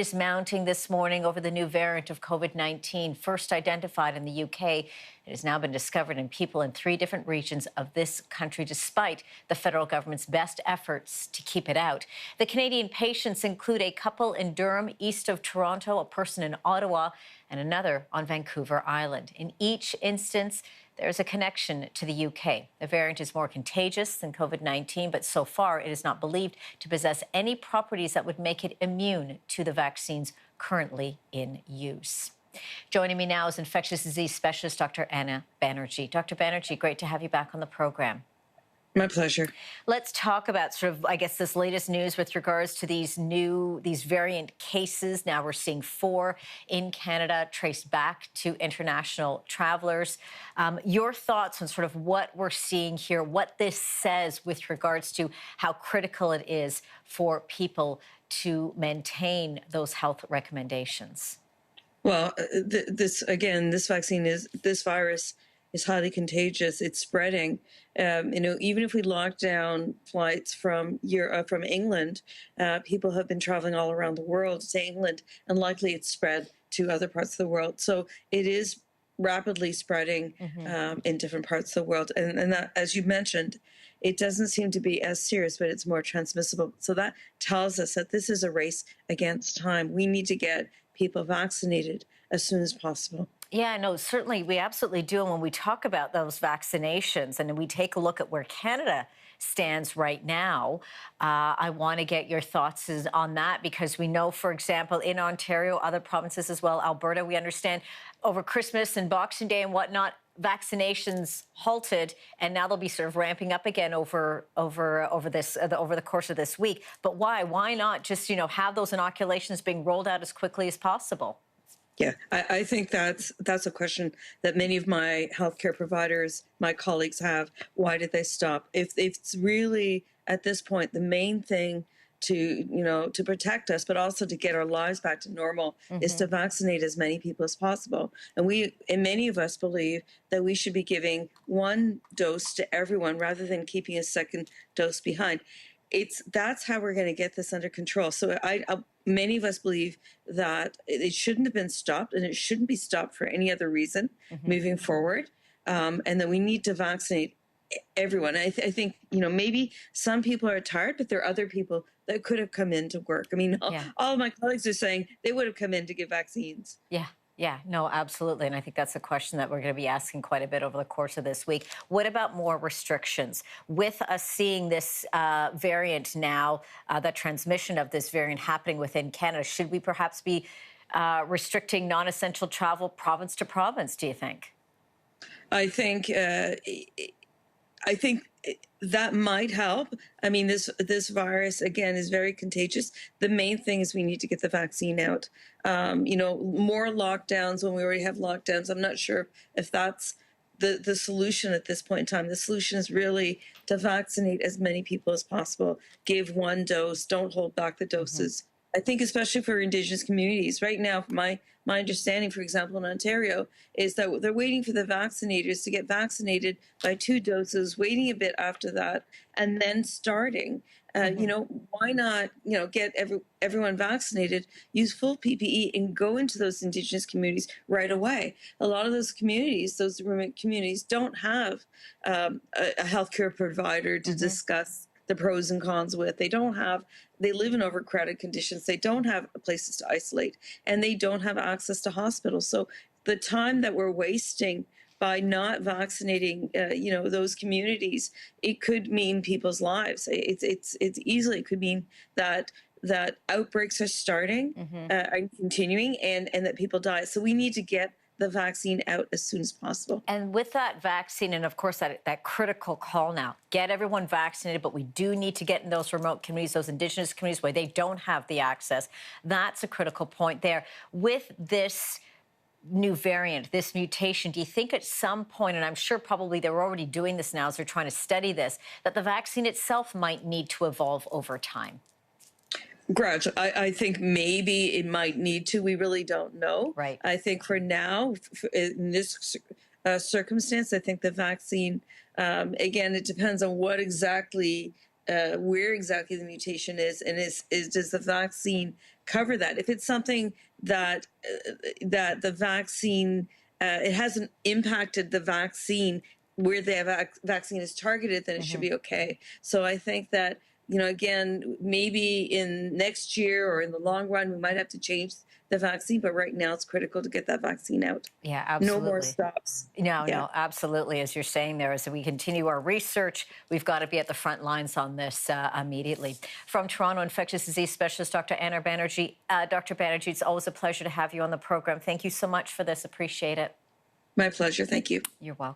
Is mounting this morning over the new variant of COVID-19, first identified in the UK. It has now been discovered in people in 3 different regions of this country, despite the federal government's best efforts to keep it out. The Canadian patients include a couple in Durham, east of Toronto, a person in Ottawa, and another on Vancouver Island. In each instance, there's a connection to the UK. The variant is more contagious than COVID-19, but so far it is not believed to possess any properties that would make it immune to the vaccines currently in use. Joining me now is infectious disease specialist Dr. Anna Banerji. Dr. Banerji, great to have you back on the program. My pleasure. Let's talk about this latest news with regards to these variant cases. Now we're seeing 4 in Canada traced back to international travelers. Your thoughts on sort of what we're seeing here, what this says with regards to how critical it is for people to maintain those health recommendations? Well, this virus is highly contagious. It's spreading. Even if we lock down flights from England, people have been traveling all around the world to England, and likely it's spread to other parts of the world. So it is rapidly spreading in different parts of the world. And that, as you mentioned, it doesn't seem to be as serious, but it's more transmissible. So that tells us that this is a race against time. We need to get people vaccinated as soon as possible. Yeah, no, certainly we absolutely do. And when we talk about those vaccinations and we take a look at where Canada stands right now, I want to get your thoughts on that, because we know, for example, in Ontario, other provinces as well, Alberta, we understand over Christmas and Boxing Day and whatnot, vaccinations halted, and now they'll be sort of ramping up again over the course of this week. But why? Why not just have those inoculations being rolled out as quickly as possible? Yeah, I think that's a question that many of my healthcare providers, my colleagues have. Why did they stop? If it's really at this point the main thing to protect us, but also to get our lives back to normal, is to vaccinate as many people as possible. And many of us believe that we should be giving 1 dose to everyone rather than keeping a second dose behind. That's how we're going to get this under control. So many of us believe that it shouldn't have been stopped, and it shouldn't be stopped for any other reason moving forward, and that we need to vaccinate everyone. I think maybe some people are tired, but there are other people that could have come in to work. I mean, all of my colleagues are saying they would have come in to give vaccines. Yeah, no, absolutely. And I think that's a question that we're going to be asking quite a bit over the course of this week. What about more restrictions? With us seeing this variant now, the transmission of this variant happening within Canada, should we perhaps be restricting non-essential travel province to province, do you think? I think that might help. I mean, this virus, again, is very contagious. The main thing is we need to get the vaccine out. More lockdowns when we already have lockdowns. I'm not sure if that's the solution at this point in time. The solution is really to vaccinate as many people as possible. Give 1 dose. Don't hold back the doses. I think especially for Indigenous communities. Right now, my understanding, for example, in Ontario, is that they're waiting for the vaccinators to get vaccinated by 2 doses, waiting a bit after that, and then starting. Why not, get everyone vaccinated, use full PPE, and go into those Indigenous communities right away? A lot of those communities, those remote communities, don't have a healthcare provider to discuss the pros and cons with. They live in overcrowded conditions. They don't have places to isolate, and they don't have access to hospitals. So the time that we're wasting by not vaccinating, those communities, it could mean people's lives. It could mean that outbreaks are starting and continuing, and that people die. So we need to get the vaccine out as soon as possible. And with that vaccine, and of course that critical call now, get everyone vaccinated, but we do need to get in those remote communities, those Indigenous communities where they don't have the access. That's a critical point there. With this new variant, this mutation, do you think at some point, and I'm sure probably they're already doing this now as they're trying to study this, that the vaccine itself might need to evolve over time? Gradually, I think maybe it might need to. We really don't know. Right. I think for now, in this circumstance, I think the vaccine, again, it depends on what exactly where exactly the mutation is, and is does the vaccine cover that? If it's something that that the vaccine it hasn't impacted the vaccine where the vaccine is targeted, then it should be okay. So I think that, you know, again, maybe in next year or in the long run, we might have to change the vaccine, but right now it's critical to get that vaccine out. Yeah, No more absolutely. stops. No, Yeah. no, absolutely. As you're saying there, as we continue our research, we've got to be at the front lines on this immediately. From Toronto, infectious disease specialist Dr. Anna Banerji. Dr. Banerji, it's always a pleasure to have you on the program. Thank you so much for this. Appreciate it. My pleasure. Thank you. You're welcome.